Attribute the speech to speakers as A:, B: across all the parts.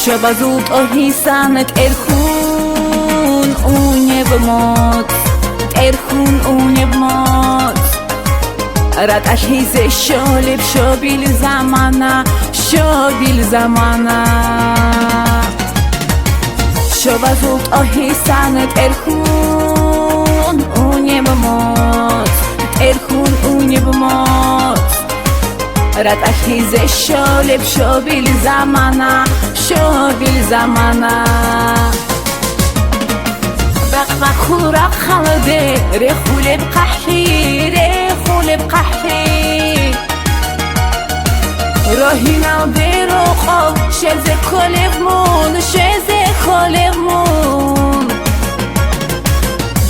A: Шабазут оҳисанак эрхун унебмот эрхун унебмот рад ашизе шолеб шобил замана Шабазут оҳисанак эрхун унебмот рад ашизе шолеб шобил замана بقى خورا خالده رخولب قحي راهی نالده رو خواب شزه کلمون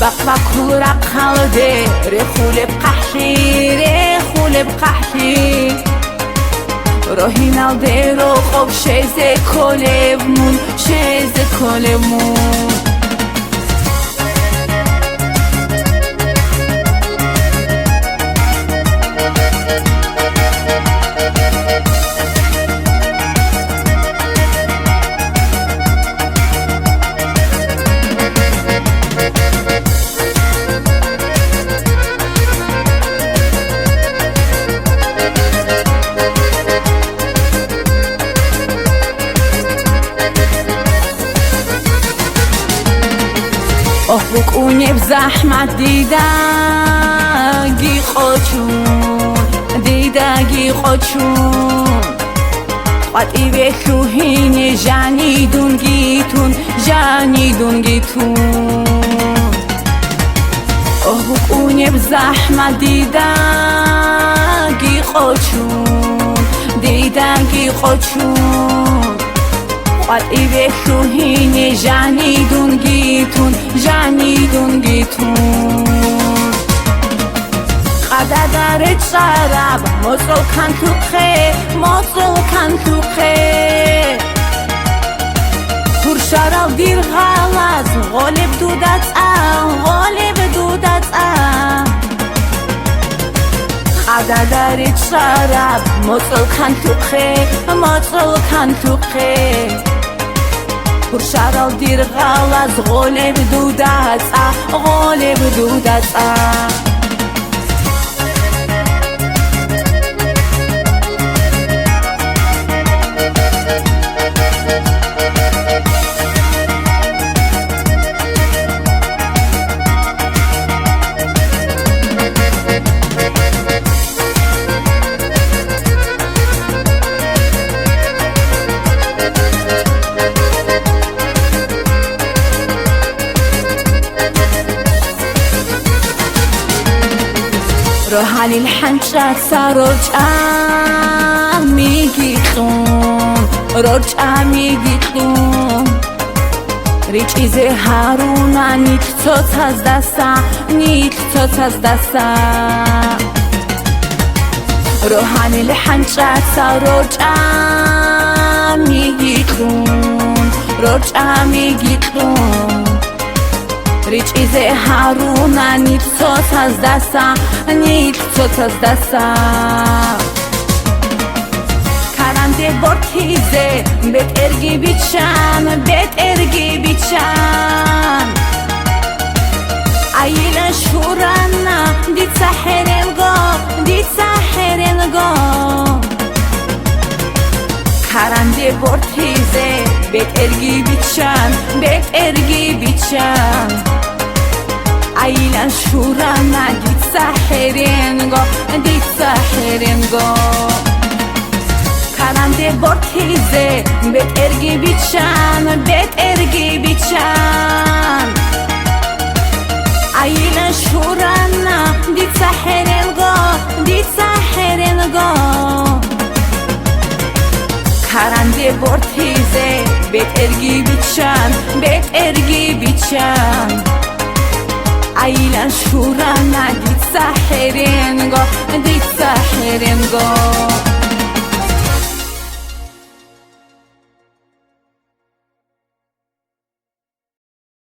A: بقى خورا خالده رخولب قحي راهی نالده رو خواب شزه کلمون بکنیب زحمت دیدگی خودشون قطعی به شوهین جنیدون گیتون بکنیب زحمت دیدگی خودشون قطعی به شوهین جنیدون گیتون قدر چرب مطل کن تو خه پرشرال دیر غلط غالب دودت قدر چرب مطل کن تو خه پرشرال دیر غلط غالب دودت روحانی الحنشات سرجع میگیتون ریچ ایزه هارونه نیک توت از دستا روحانی الحنشات سرجع میگیتون ریچ ایزه هارونه نیک توت از دستا کرنده برتیزه بت ارگی بیچن ایلا شورانه دید سحرنگا کرنده برتیزه بت ارگی بیچن ایلا شورانه دید سحرنگا کرنده برتیزه بت ارگی بیچن ایلا شورانه دید سحرنگا کرنده برتیزه بت ارگی بیچن ایلا شورانه دید سحرنگا